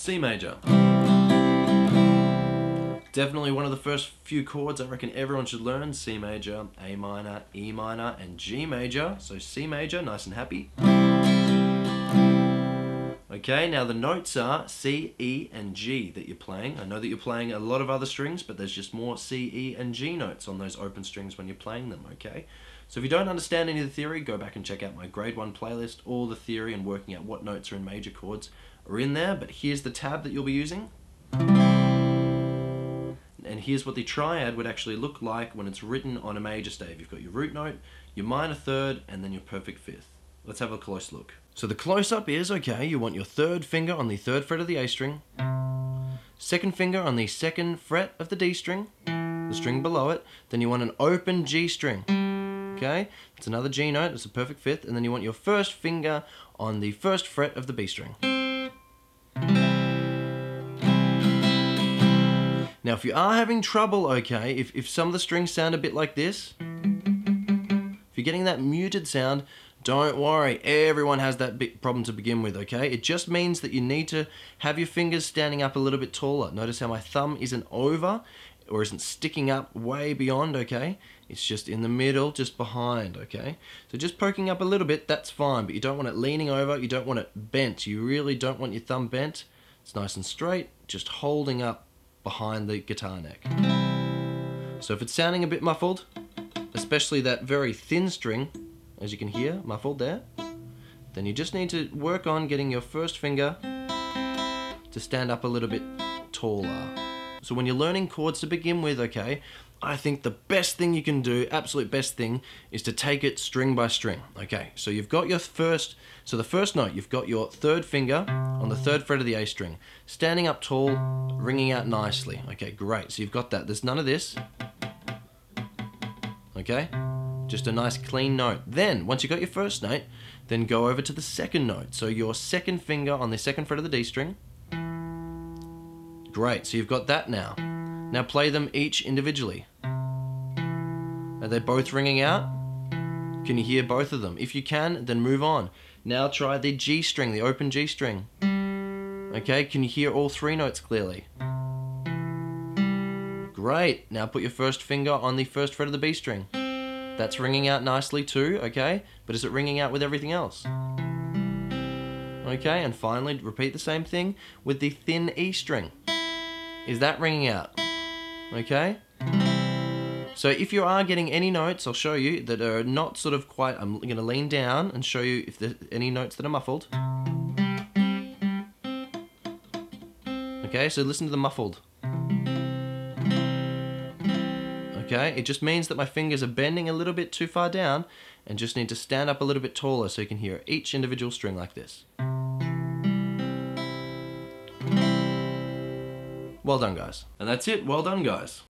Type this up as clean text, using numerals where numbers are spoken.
C major. Definitely one of the first few chords I reckon everyone should learn. C major, A minor, E minor, and G major. So C major, nice and happy. Okay, now the notes are C, E, and G that you're playing. I know that you're playing a lot of other strings, but there's just more C, E, and G notes on those open strings when you're playing them, okay? So if you don't understand any of the theory, go back and check out my grade 1 playlist. All the theory and working out what notes are in major chords are in there, but here's the tab that you'll be using. And here's what the triad would actually look like when it's written on a major stave. You've got your root note, your minor third, and then your perfect fifth. Let's have a close look. So the close-up is, okay, you want your third finger on the third fret of the A string, second finger on the second fret of the D string, the string below it, then you want an open G string, okay? It's another G note, it's a perfect fifth, and then you want your first finger on the first fret of the B string. Now if you are having trouble, okay, if some of the strings sound a bit like this, if you're getting that muted sound, don't worry, everyone has that big problem to begin with, okay? It just means that you need to have your fingers standing up a little bit taller. Notice how my thumb isn't over or isn't sticking up way beyond, okay? It's just in the middle, just behind, okay? So just poking up a little bit, that's fine, but you don't want it leaning over, you don't want it bent. You really don't want your thumb bent. It's nice and straight, just holding up behind the guitar neck. So if it's sounding a bit muffled, especially that very thin string, as you can hear, muffled there, then you just need to work on getting your first finger to stand up a little bit taller. So when you're learning chords to begin with, okay, I think the best thing you can do, absolute best thing, is to take it string by string. Okay, so you've got your first, so the first note, you've got your third finger on the third fret of the A string, standing up tall, ringing out nicely. Okay, great, so you've got that. There's none of this. Okay? Just a nice clean note. Then, once you've got your first note, then go over to the second note. So your second finger on the second fret of the D string. Great, so you've got that now. Now play them each individually. Are they both ringing out? Can you hear both of them? If you can, then move on. Now try the G string, the open G string. Okay, can you hear all three notes clearly? Great, now put your first finger on the first fret of the B string. That's ringing out nicely too, okay? But is it ringing out with everything else? Okay, and finally repeat the same thing with the thin E string. Is that ringing out? Okay? So if you are getting any notes, I'll show you, that are not sort of quite, I'm going to lean down and show you if there's any notes that are muffled. Okay, so listen to the muffled. Okay, it just means that my fingers are bending a little bit too far down and just need to stand up a little bit taller so you can hear each individual string like this. Well done, guys. And that's it. Well done, guys.